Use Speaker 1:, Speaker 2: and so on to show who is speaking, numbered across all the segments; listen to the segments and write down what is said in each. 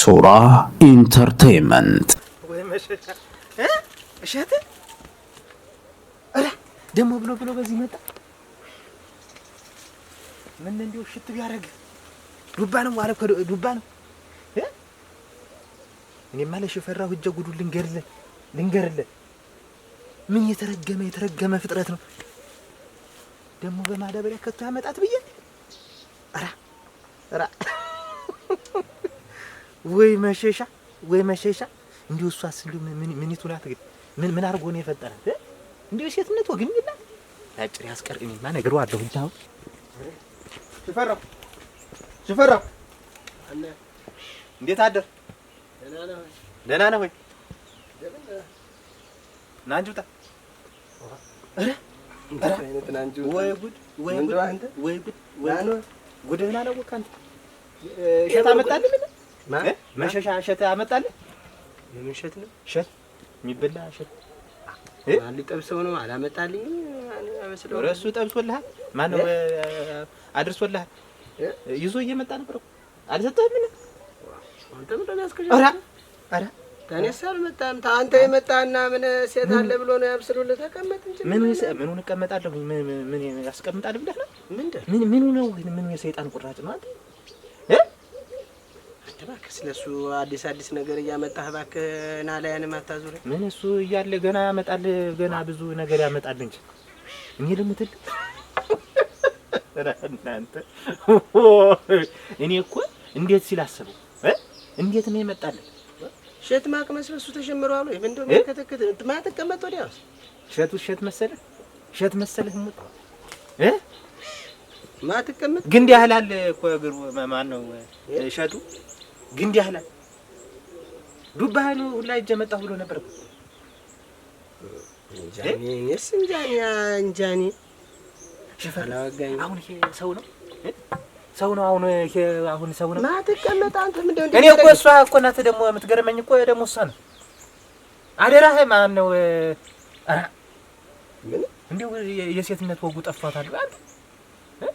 Speaker 1: ሱራ ኢንተርቴይንመንት
Speaker 2: እሸት ደግሞ ብሎ በዚህ መጣ። ምን እንደው ሽት ቢያደርግ ዱባ ነው ማለት ዱባ ነው። እኔማ ለሽፈራው እጀ ጉዱ ልንገርልህ ምን የተረገመ ፍጥረት ነው ደግሞ በማዳበሪያ ከቶ ያመጣት ብዬ ራ ወይ መሸሻ እንዲሁ እሷስ እንዲሁ ምን ይቱናት ግን ምን አድርጎ ነው የፈጠራት? እንዲሁ ሴትነት ወግን ይላል አጭር ያስቀርኝማ ነገሩ አለሁ እንታው ሽፈራው አለ እንዴት አደር? ደህና ነህ ወይ? ናንጁታ ወይ ጉድህን አላወቅህ አንተ። እሸት አመጣልህ? መሸሻ እሸት አመጣልህ?
Speaker 3: የምን እሸት ነው?
Speaker 2: እሸት የሚበላ እሸት
Speaker 3: ሊጠብሰው ነው አላመጣልኝም።
Speaker 2: እሱ ጠብሶልሃል? ማነው አድርሶልሃል? ይዞ እየመጣ ነበር እኮ አልሰጠህም? ምን
Speaker 3: አንተ ምን ያስከጀ
Speaker 2: ኧረ
Speaker 3: ታኔስ አልመጣም። አንተ የመጣና ምን ሴት አለ ብሎ ነው ያብስሉልህ። ተቀመጥ እንጂ
Speaker 2: ምኑን እቀመጣለሁ? ምን ያስቀምጣል ብለህ ነው? ምኑ ነው ግን? ምኑ የሰይጣን ቁራጭ ነው አንተ?
Speaker 3: እባክህ ስለሱ አዲስ ነገር እያመጣህ እባክህ ናላያንም አታዙረኝ።
Speaker 2: ምን እሱ እያለ ገና ያመጣል፣ ገና ብዙ ነገር ያመጣል እንጂ እኔ ልምትል እናንተ እኔ እኮ እንዴት ሲላስበው እንዴት ነው ይመጣልህ?
Speaker 3: እሸት ማቅመስ በሱ ተጀምሯል ወይ? ምንድነው የሚከተከት ማተቀመጥ ወዲያውስ
Speaker 2: እሸት መሰለህ ሙት
Speaker 3: ማተቀመጥ
Speaker 2: ግንድ ያህላል እኮ እግሩ ማን ነው እሸቱ ግንድ ያህላል። ዱባህን ሁላ እጀ መጣሁ ብሎ ነበር እኮ
Speaker 3: እንጃኒ
Speaker 2: ሽፈላ ወጋኝ። አሁን ይሄ ሰው ነው አሁን ሰው ነው
Speaker 3: ማተቀመጥ አንተ ምንድነው?
Speaker 2: እኔ እኮ እሷ እኮ ናት ደግሞ የምትገርመኝ እኮ ደግሞ እሷ ነው። አደራህ ማን ነው?
Speaker 3: ምን
Speaker 2: እንደው የሴትነት ወጉ ጠፋታል አንተ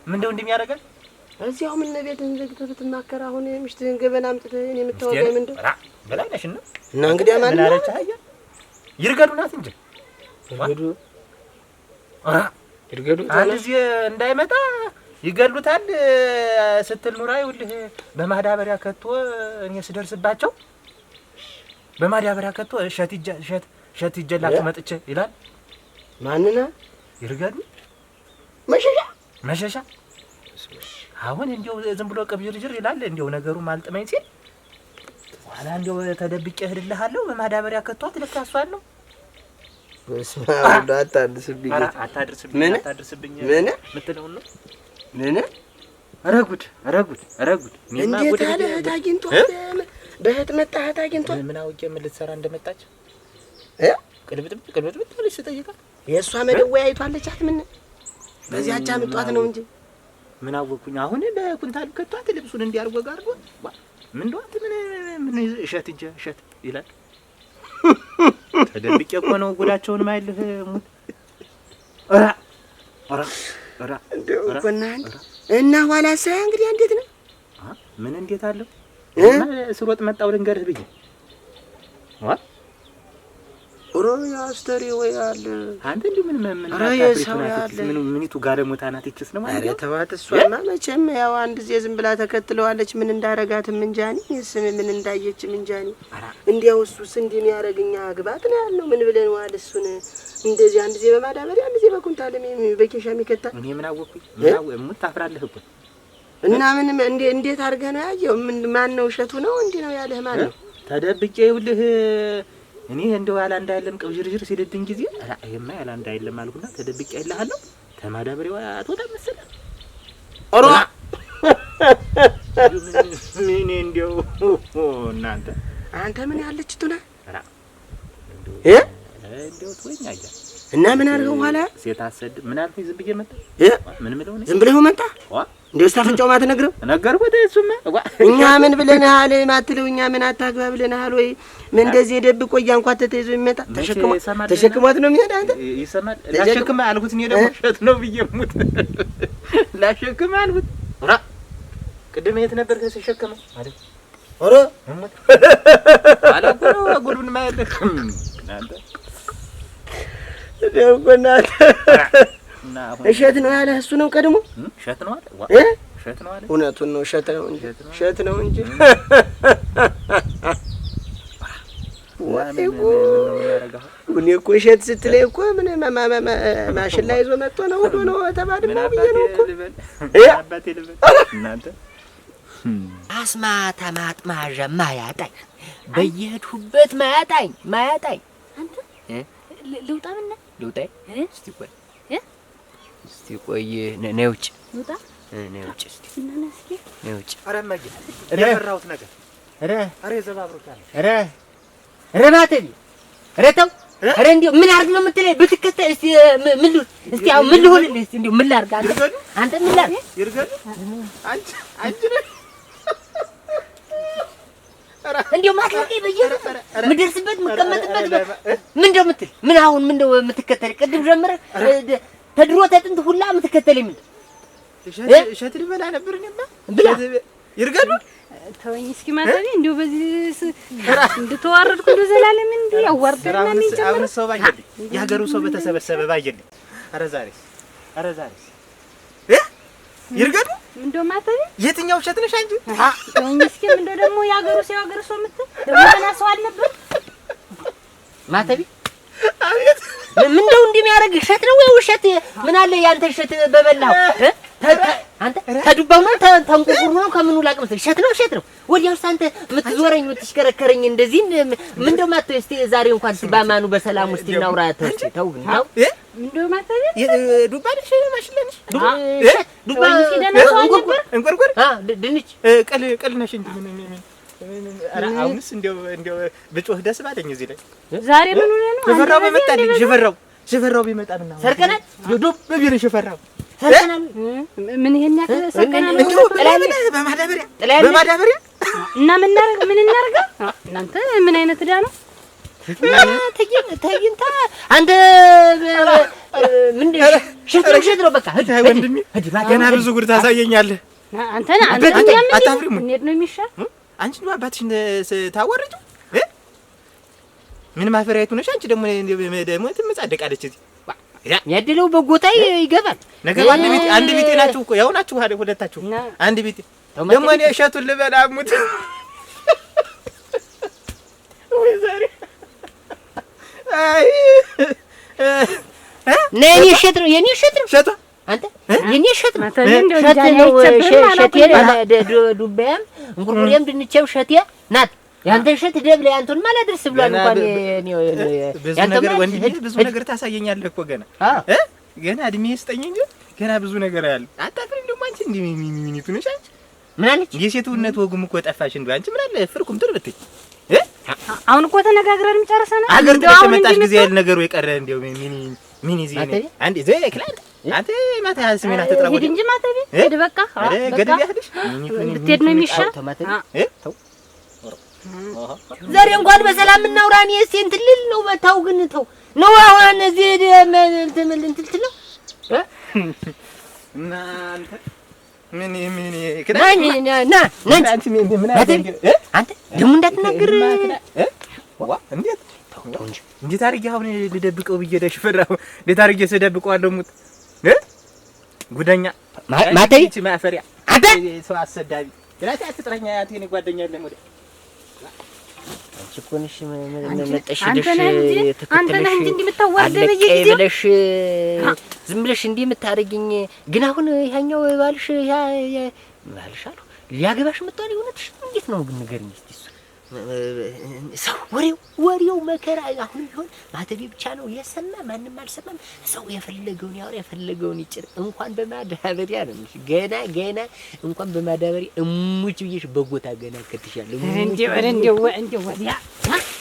Speaker 2: ምንድነው እንደሚያደርጋል?
Speaker 3: እዚያው ምን ቤት እንዘግተህ ብትማከር አሁን ምሽትህን ገበና አምጥተህ እኔ የምታወጋኝ ምንድነው?
Speaker 2: በላይነሽ ነው
Speaker 3: እና እንግዲህ ማን
Speaker 2: አለች? አያ ይርገዱ ናት እንጂ ይርገዱ አንድ ጊዜ እንዳይመጣ ይገሉታል ስትል ኑራ ይኸውልህ በማዳበሪያ ከቶ እኔ ስደርስባቸው በማዳበሪያ ከቶ እሸት ይጀላችሁ መጥቼ ይላል።
Speaker 3: ማንና
Speaker 2: ይርገዱ መሸሻ አሁን እንዲያው ዝም ብሎ ቅብጅርጅር ይላል። እንዲያው ነገሩ ማልጥመኝ ሲል በኋላ እንዲያው ተደብቄ እሄድልሃለሁ በማዳበሪያ ከቷት ልክ አሷል ነው።
Speaker 3: በስመ አብ አታድርስብኝ
Speaker 2: አታድርስብኝ ምን ምትለው ነው?
Speaker 3: ምን
Speaker 2: ኧረ ጉድ
Speaker 3: እንዴት አለ ታጊንቷ በህት መጣህ ታጊንቷ
Speaker 2: ምን አውቄ ምን ልትሰራ እንደመጣች ቅልብጥብጥ አለች ስጠይቃት
Speaker 3: የእሷ መደወያይቷ አለቻት። ምን በዚያች አምጧት ነው እንጂ
Speaker 2: ምን አወኩኝ። አሁን በኩንታል ከቷት ልብሱን እንዲያርጎ ጋርጎ ምን ዶት ምን እሸት ይላል። ተደብቄ እኮ ነው ጉዳቸውን ማይልህ ሙት ኧረ
Speaker 3: እና ኋላ ሳይ እንግዲህ እንዴት ነው?
Speaker 2: ምን እንዴት አለው? ስሮጥ መጣው ልንገርህ ብዬ
Speaker 3: ያስተሪ ወይ አለ
Speaker 2: አንተ እንዴ ምን ምንቱ ጋር ሞታ ናት እችስ ነው ማለት።
Speaker 3: አረ ተዋት። እሷማ መቼም ያው አንድ ጊዜ ዝም ብላ ተከትለዋለች። ምን እንዳረጋትም እንጃኒ ስም ምን እንዳየችም እንጃኒ። እንዲያው እሱስ እንዲህ የሚያረግኛ ግባት ነው ያለው። ምን ብለን ዋል እሱን እንደዚህ አንድ ጊዜ በማዳበሪያ አንድ ጊዜ በኩንታል በኬሻ የሚከታ
Speaker 2: እኔ ምን አወኩኝ። ምን ታፍራለህ እኮ
Speaker 3: እና ምን እንዴት አድርገህ ነው ያየው? ምን ማን ነው እሸቱ ነው እንዲህ ነው ያለህ? ማን ነው?
Speaker 2: ተደብቄ ይውልህ እኔ እንደው ያላ እንዳይለም ቅብጅርጅር ሲልድኝ ጊዜ አይማ ያላ እንዳይለም አልኩና ተደብቄ አይልሃለሁ። ተማዳበሪያው አትወጣም መሰለህ።
Speaker 3: ኦሮ
Speaker 2: ምን እንደው እናንተ
Speaker 3: አንተ ምን ያለችቱና
Speaker 2: እንደው ተወኛያ
Speaker 3: እና ምን አድርገው ኋላ
Speaker 2: ሴት አሰድ ምን አልኩኝ? ዝም ብዬ መጣ ምን ምለው ነው?
Speaker 3: ዝም ብለህ መጣ እንደው ስታፍንጫው ማትነግረው
Speaker 2: ነገርኩት። እሱማ
Speaker 3: እኛ ምን ብለናል ማትለው እኛ ምን አታግባ ብለናል ወይ? ምን እንደዚህ ደብቆ እያንኳተተ ይዞ የሚመጣ ተሸክሟት ነው የሚሄድ። አንተ
Speaker 2: ይሰማል ላሸክም አልኩት። እኔ ደግሞ እሸት ነው ብዬ ሙት ላሸክም አልኩት። ቅድም የት ነበር ተሸከመው አይደል? ኧረ አላቆ ጉዱን ማየት እናንተ
Speaker 3: ደውናት እሸት ነው ያለ እሱ ነው ቀድሞ
Speaker 2: እሸት ነው አለ እሸት ነው አለ
Speaker 3: እውነቱን ነው እሸት ነው እንጂ እሸት ነው እንጂ እኔ እኮ እሸት ስትለኝ እኮ ምን ማሽላ ይዞ መጥቶ ነው ሁሉ ነው ተባድመው ብዬ ነው እኮ
Speaker 2: አባቴ ልበል እናንተ
Speaker 4: አስማታ ማጥማዣ ማያጣኝ በየሄድሁበት ማያጣኝ
Speaker 5: አንተ ልውጣ ምን
Speaker 4: ልውጣ እስቲ ቆይ ነይ ውጭ
Speaker 5: ልውጣ
Speaker 4: ነይ ውጭ እስቲ
Speaker 5: እናናስኪ
Speaker 4: ነይ ውጭ
Speaker 2: ኧረ እማዬ የፈራሁት ነገር ኧረ የዘባብሮታል
Speaker 4: ኧረ ማተቢ ኧረ ተው ኧረ እንዲያው ምን አድርግ ነው የምትለኝ ብትከተል እስቲ ምን እስቲ አሁን ምን ልሆንልህ እስቲ እንዲያው ምን ላድርግ አንተ ምን ላድርግ
Speaker 2: ይርገሉ አንቺ
Speaker 4: እንዲያው ማትለቀኝ በየነበር ምደርስበት ምቀመጥበት ምን እንደው የምትል ምን አሁን ምን እንደው የምትከተል ቅድም ጀምረህ ተድሮ ተጥንት ሁላ የምትከተል ምን
Speaker 2: እሸት ልበላ ነበር እኔማ
Speaker 4: ብላ
Speaker 2: ይርገሉ
Speaker 5: ተወኝ እስኪ ማተቤ እንዲሁ በዚህ እንድትዋረድኩ እንደ ዘላለም እንዴ ያዋርደና ምን ጀመረ
Speaker 2: አሁን ሰው ባየልኝ የሀገሩ ሰው በተሰበሰበ ባየልኝ ኧረ ዛሬስ ይርገሉ
Speaker 5: እንደው ማተቤ
Speaker 2: የትኛው እሸት ነሽ አንቺ
Speaker 5: ተወኝ እስኪ እንደው ደግሞ ያገሩ ሰው ምትል ደግሞ ገና ሰው አልነበር
Speaker 4: ማተቤ አቤት ምን እንደው እንደሚያደርግ እሸት ነው ወይ ውሸት ምን አለ ያንተ እሸት በበላው አንተ ተዱባው ነው ተንቁቁሩ ነው ከምኑ ላቅምት እሸት ነው ወዲያውስ አንተ የምትዞረኝ የምትሽከረከረኝ እንደዚህ ምን እንደው ማተቤ እስቲ ዛሬ እንኳን ባማኑ በሰላም ውስጥ እናውራ ተው
Speaker 5: እንደው ማተቤ
Speaker 2: ዱባልሽ ማሽለንሽ
Speaker 5: ዱባ ሲደና ሰው አልነበር
Speaker 2: እንቁርቁር
Speaker 4: ድንች
Speaker 2: ቅል ነሽ እንጂ ምን አሁንስ እንደው ብጮህ ደስ ባለኝ እዚህ ላይ
Speaker 5: ዛሬ ምን ሆነ ነው
Speaker 2: ሽፈራው በመጣልኝ ሽፈራው ቢመጣ ምን ነው
Speaker 4: ሰርቀናል
Speaker 2: ዱብ ቢል ሽፈራው
Speaker 4: ሰርቀናል
Speaker 5: ምን ይሄን ያክል ሰርቀናል
Speaker 2: በማዳበሪያ
Speaker 5: እና ምን እናርጋ እናንተ ምን አይነት ዕዳ ነው
Speaker 4: ተይንታ አንተ ምንድን ሸት ነው በቃ
Speaker 2: ወንድሜ ገና ብዙ ጉድ ታሳየኛለህ
Speaker 5: አንተ ምን እንዴት ነው የሚሻል
Speaker 2: አንቺ ነው አባትሽን ታወርጂው ምን ማፈሪያይቱ ነሽ አንቺ ደግሞ ትመጻደቃለች እዚህ
Speaker 4: ያደለው በጎታይ ይገባል
Speaker 2: ነገር አንድ ቤቴ ናችሁ እኮ ያው ናችሁ ሁለታችሁ አንድ ቤቴ ደግሞ እኔ እሸቱን ልበላ ሙት ወይ ዛሬ አይ
Speaker 4: ነኝ እሸት ነው የኔ እሸት ነው
Speaker 2: እሸቷ
Speaker 4: አንተ የኔ እሸት ነው
Speaker 5: ሸቴ
Speaker 4: ዱባያም እንቁርቁሬም ድንቼው ሸቴ ናት ያንተ እሸት ደብለ ያንተን ማላደርስ ብሏል እንኳን
Speaker 2: ብዙ ነገር ታሳየኛለህ እኮ ገና እድሜ ይስጠኝ እንጂ ገና ብዙ ነገር አለ አታፍሪ እንደውም አንቺ እንዴ ሚኒቱ ነሽ አንቺ
Speaker 4: ምን አለች
Speaker 2: የሴቱነት ወጉም እኮ ጠፋሽ እንደው አንቺ ምን አለ ፍርኩም ትርብትኝ
Speaker 5: አሁን እኮ ተነጋግረን ጨርሰናል
Speaker 2: አገር ተመጣሽ ጊዜ ያለ ነገሩ የቀረ እንደው ሚኒ ዚህ አንዴ ዘይ ክላል አንተ ማታ ስሜና ተጥራው
Speaker 5: ሂድ እንጂ ማተቤ ሂድ በቃ
Speaker 2: ገደብ ያህልሽ
Speaker 5: ብትሄድ ነው የሚሻል
Speaker 4: ዛሬ እንኳን በሰላም እናውራ እኔ እስኪ እንትን ልል ነው በታው ግን ተው ነው አሁን እዚህ እንትን ነው
Speaker 2: እና አንተ ምን
Speaker 4: ና አንተ ደግሞ እንዳትናገር
Speaker 2: እንዴት እንዴት አድርጌ አሁን ልደብቀው ብዬ ደሽፈራው እንዴት አድርጌ ስደብቀዋለሁ ሙት ጉደኛ
Speaker 4: ማተይ
Speaker 2: ማፈሪያ
Speaker 4: አንተ
Speaker 2: ሰው አሰዳቢ ግላታ አትጥረኛ ያቴን ጓደኛለህ ወደ
Speaker 4: አንቺ እኮ ነሽ መጠሽ
Speaker 5: አንተ ነህ እንጂ እንደምታዋርደ በየጊዜው
Speaker 4: ዝም ብለሽ እንዲህ የምታረጊኝ ግን አሁን ያኛው ባልሽ ባልሽ አሉ ሊያገባሽ መጣው እውነትሽ እንዴት ነው ግን ንገሪኝ እስቲ ሰው ወሬው መከራ አሁን ቢሆን ማተቤ ብቻ ነው የሰማ ማንንም አልሰማም ሰው የፈለገውን ያወራ የፈለገውን ይጭር እንኳን በማዳበሪያ ነው ገና እንኳን በማዳበሪያ እሙች ብዬሽ በጎታ ገና ከተሻለሁ
Speaker 5: እንደው ወዲያ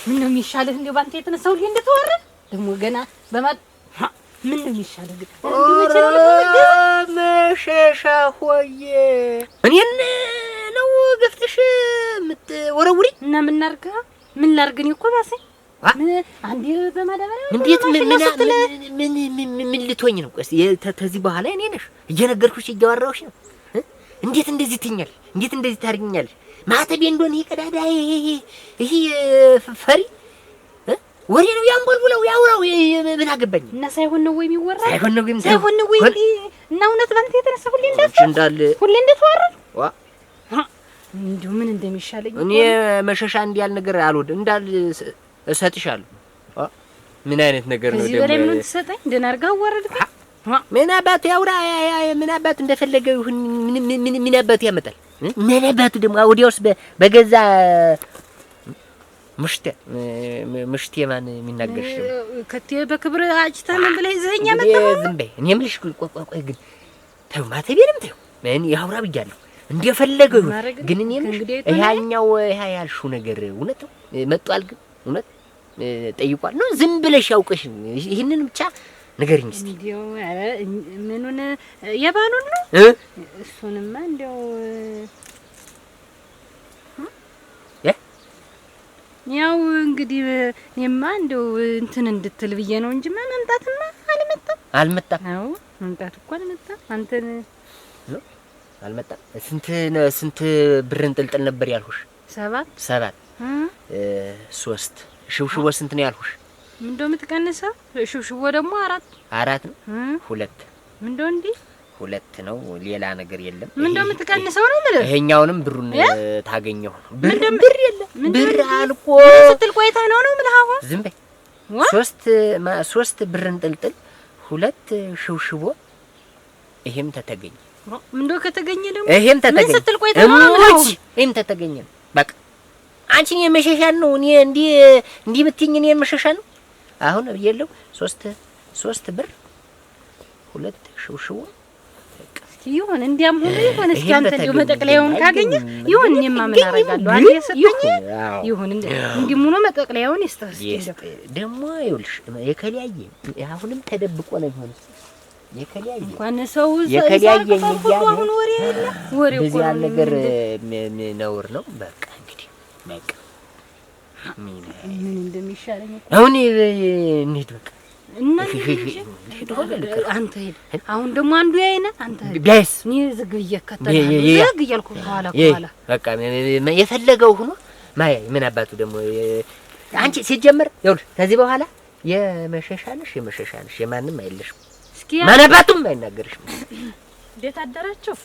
Speaker 5: ምን ነው የሚሻለው እንደው ባንተ የተነሳው ልጅ እንደተወረደ ደግሞ ገና ምን ነው የሚሻለው ግን
Speaker 4: መሸሻ ሆዬ እኔን ነው ገፍተሽ የምትወረውሪ
Speaker 5: እና ምን ላድርግ እኔ እኮ ባሰኝ አንዴ በማዳበሪያ
Speaker 4: እንዴት ምን ልትሆኝ ነው? ተዚህ በኋላ እኔ ነሽ እየነገርኩሽ እያወራሁሽ ነው እንዴት እንደዚህ ትኛል? እንዴት እንደዚህ ታርግኛለሽ? ማተቤ እንደሆነ ይቀዳዳ ይሄ ፈሪ ወሬ ነው ያንቦልቡለው ያውራው ምን አገባኝ
Speaker 5: እና ሳይሆን ነው ወይ የሚወራ
Speaker 4: ሳይሆን ነው ግን
Speaker 5: ሳይሆን ነው ወይ እና እውነት ባንተ የተነሳ ሁሌ እንደተዋረድ
Speaker 4: ዋ
Speaker 5: እንደው ምን እንደሚሻለኝ
Speaker 4: እኔ መሸሻ እንዲያል ነገር አልወድ እንዳል እሰጥሻለሁ። ምን አይነት ነገር ነው
Speaker 5: ደግሞ? በላይ ምን ትሰጠኝ? ደህና አድርጋ አዋረድክ።
Speaker 4: ምን አባቱ ያውራ ምን አባቱ እንደፈለገ ይሁን ምን አባቱ ያመጣል? ምን አባቱ ደግሞ ወዲያውስ በገዛ ምሽቴ ማን የሚናገርሽ
Speaker 5: ከቴ በክብር አጭታ ምን ብለህ ይዘኸኝ መጣህ?
Speaker 4: ዝም በይ። እኔ የምልሽ ቆይ ግን ተው ማተቤንም ተው ምን ያውራ ብያለሁ እንደፈለገው ይሁን። ግን እኔ የምልሽ ያኛው ያልሽው ነገር እውነት ነው መጥቷል? ግን እውነት ጠይቋል ነው ዝም ብለሽ ያውቀሽ ይሄንን ብቻ ንገሪኝ እስቲ።
Speaker 5: እንዴው አረ ምኑን የባሉን ነው እሱንማ እንደው ያው እንግዲህ እኔማ እንደው እንትን እንድትል ብዬ ነው እንጂ መምጣትማ አልመጣም። አዎ መምጣት እኮ አልመጣም። አንተን
Speaker 4: ነው አልመጣም። ስንት ብርን ጥልጥል ነበር ያልሁሽ? 7 3 ሽውሽው ስንት ነው ያልሁሽ?
Speaker 5: ምንድነው የምትቀንሰው? ሽውሽው ደግሞ 4 ነው 2 ምንድነው እንዴ? 2 ነው ሌላ ነገር የለም። ምንድነው የምትቀንሰው ነው ማለት? ይሄኛውንም ብሩን ታገኘው ነው ብር የለም ብር አልቆ ስትል ቆይታ ነው ማለት አሁን ዝም በይ። 3 ብርን ጥልጥል 2 ሽውሽው ይሄም ተተገኘ። ምንድነው ከተገኘ ደግሞ ይሄም ተተገኘ። ምን ስትል ቆይታ ነው ማለት? ይሄም ተተገኘ በቃ አንቺን የመሸሻን ነው እኔ እንዲህ ብትይኝ እኔ የመሸሻን ነው አሁን የለው 3 ብር 2 ሽውሽው ይሁን እንዲያም ሆነ ይሁን። እስኪ አንተ እንደው መጠቅለያውን ካገኘ ይሁን እኔማ ምን አደርጋለሁ? አንተ የሰጠኝ ይሁን እንዲህ ሙሉ መጠቅለያውን ይስተስ
Speaker 4: ደግሞ ይኸውልሽ የከለያየ አሁንም ተደብቆ ነው የሚሆነው። የከለያየ
Speaker 5: እንኳን ሰው
Speaker 4: የከለያየ
Speaker 5: አሁን ወሬ እኮ
Speaker 4: ነው ነገር ነውር ነው። በቃ እንግዲህ በቃ ምን
Speaker 5: እንደሚሻለኝ
Speaker 4: አሁን እንሂድ በቃ
Speaker 5: እና አንተ ሄድ። አሁን ደግሞ አንዱ ያይና አንተ
Speaker 4: ቢያይስ
Speaker 5: እኔ ዝግ እየከተላለሁ ዝግ እያልኩ ከኋላ
Speaker 4: በቃ የፈለገው ሆኖ ማይ ምን አባቱ ደግሞ አንቺ ሲጀመር ይኸውልሽ ከዚህ በኋላ የመሸሻንሽ የማንም አይልሽም። እስኪ ማን አባቱም አይናገርሽም።
Speaker 5: እንዴት አደራችሁ?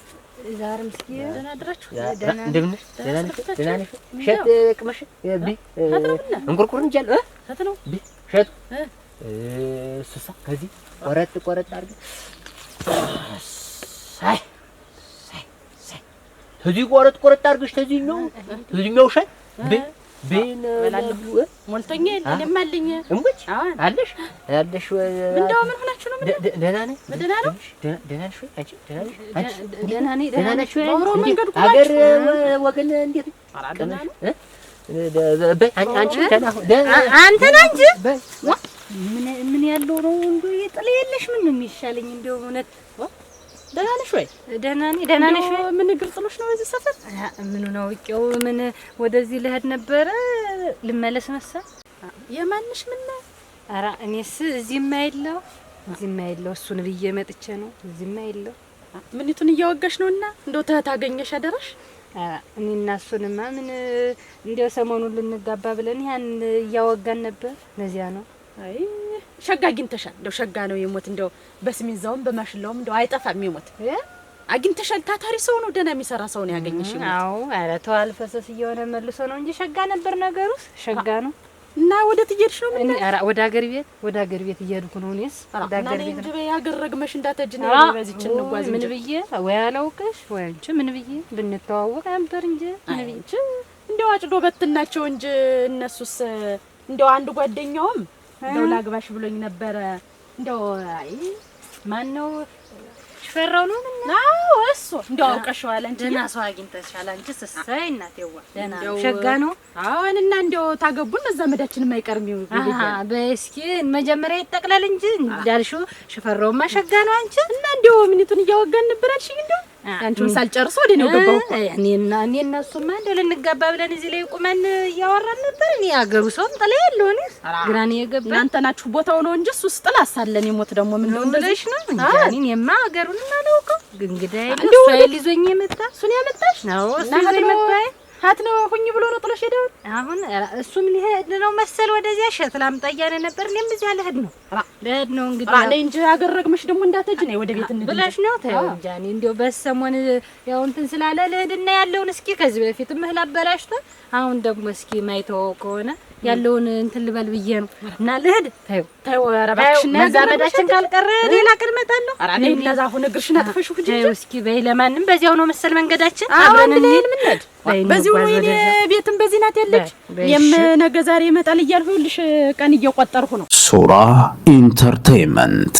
Speaker 5: ዛሬም እስኪ ደህና አደራችሁ?
Speaker 4: ደህና ነሽ? ሸት ቅመሽ ቢ እንቁርቁር እንጃል ነው ቢ ሸት ስሳ ከዚህ ቆረጥ አድርገህ ሳይ ከዚህ ቆረጥ አድርገሽ ከዚህኛው ሻይ ቤን
Speaker 5: ሞልቶኛ የለም አለኝ
Speaker 4: እምብጭ አለሽ እንደው ምን ሆናችሁ ነው? ደህና ነኝ። ደህና ነሽ ወይ አንቺ? ደህና ነሽ ወይ? አገር ወገን እንዴት አንቺ
Speaker 5: አንተ ነህ እንጂ ምን ያለው ነው እንዴ? ጥለ የለሽ ምን ነው የሚሻለኝ? እንደው እውነት ደህና ነሽ ወይ? ደህና ነሽ ወይ? ምን ግርጽሎሽ ነው እዚህ ሰፈር? ምን ነው እቂው ምን ወደዚህ ልሄድ ነበረ ልመለስ መሰል። የማንሽ ምን ነው? ኧረ እኔስ እዚህማ የለው እሱን ብዬ መጥቼ ነው። እዚህማ የለው ምንቱን እያወጋሽ ነውና እንደው ታገኘሽ አደረሽ። እኔና እሱንማ ምን እንደው ሰሞኑን ልንጋባ ብለን ያን እያወጋን ነበር። ለዚያ ነው። አይ ሸጋ አግኝተሻል። እንደው ሸጋ ነው የሞት እንደው በስሚዛውም በማሽላውም እንደው አይጠፋም የሞት አግኝተሻል። ታታሪ ሰው ነው፣ ደህና የሚሰራ ሰው ነው ያገኘሽ። አዎ ኧረ ተው አልፈሰስ እየሆነ መልሶ ነው እንጂ ሸጋ ነበር ነገሩስ። ሸጋ ነው እና ወደ ትየድሽ ነው? ምን ኧረ ወደ ሀገር ቤት እየሄድኩ ነው። እኔስ ወደ ሀገር ቤት ነው ያገረግመሽ እንዳትሄጂ ነው በዚህች እንጓዝ ምን ብዬ ወይ አላውቅሽ ወይ አንቺ ምን ብዬ ብንተዋወቅ ነበር እንጂ ምን ብዬ እንደው አጭዶ በትናቸው እንጂ እነሱስ እንደው አንድ ጓደኛውም እንደው ላግባሽ ብሎኝ ነበረ። እንደው አይ ማን ነው ሽፈራው ነው? አዎ እሱ እንደው አውቀሽዋል አንቺ። ደህና ሰው አግኝተሻል አንቺስ? እሰይ እናቴዋ ደህና ሸጋ ነው። አዎን እና እንደው ታገቡን እዛ መዳችንም አይቀርም ይሁን። በእስኪ መጀመሪያ ይጠቅላል እንጂ እንዳልሽው ሽፈራውማ ሸጋ ነው አንቺ። እና እንደው ምንቱን እያወጋን ነበር አልሽኝ። እንደው አንቺን ሳልጨርስ ወደ ነው ገባው እኮ እኔና እሱማ እንደው ልንጋባ ብለን እዚህ ላይ ቁመን እያወራን ነበር። እኔ አገሩ ሰውም ጥላ ያለው እኔ ግራኔ የገባ እናንተ ናችሁ ቦታው ነው እንጂ እሱስ ጥላ አሳለን ይሞት ደግሞ ምን እንደው እንደዚህ ነው እንጂ እኔማ አገሩን ማለውቀው እንግዲህ እሱ አይልዞኝ የመጣ እሱን ያመጣሽ ነው እሱ ይመጣ ሀት ነው ሁኝ ብሎ ነው ጥሎሽ ሄደው። አሁን እሱም ሊሄድ ነው መሰል ወደዚያ ሸትላም ጠያነ ነበር። እኔም እዚያ ልሄድ ነው እንግዲህ አለ እንጂ አገረግመሽ ደግሞ እንዳትሄጂ ነው ወደ ቤት እንዴ ብለሽ ነው ታው ጃኒ እንደው በሰሞን ያው እንትን ስላለ ልሄድና ያለውን እስኪ ከዚህ በፊት ምህላ አበላሽታ አሁን ደግሞ እስኪ ማይተው ከሆነ ያለውን እንትን ልበል ብዬ ነው እና ልሄድ ታው አረባክሽ እና ዛመዳችን ካልቀረ ሌላ ቅድመታለሁ። አራኔ እንደዛ ሆነ ግርሽና ተፈሽው እንጂ እስኪ በይ ለማንም በዚያው ነው መሰል መንገዳችን አብረን እንሄድ በዚሁ ነው የኔ ቤትም በዚህ ናት ያለች ነገ ዛሬ ይመጣል እያልሁልሽ ቀን እየቆጠርኩ ነው።
Speaker 1: ሱራ ኢንተርቴይንመንት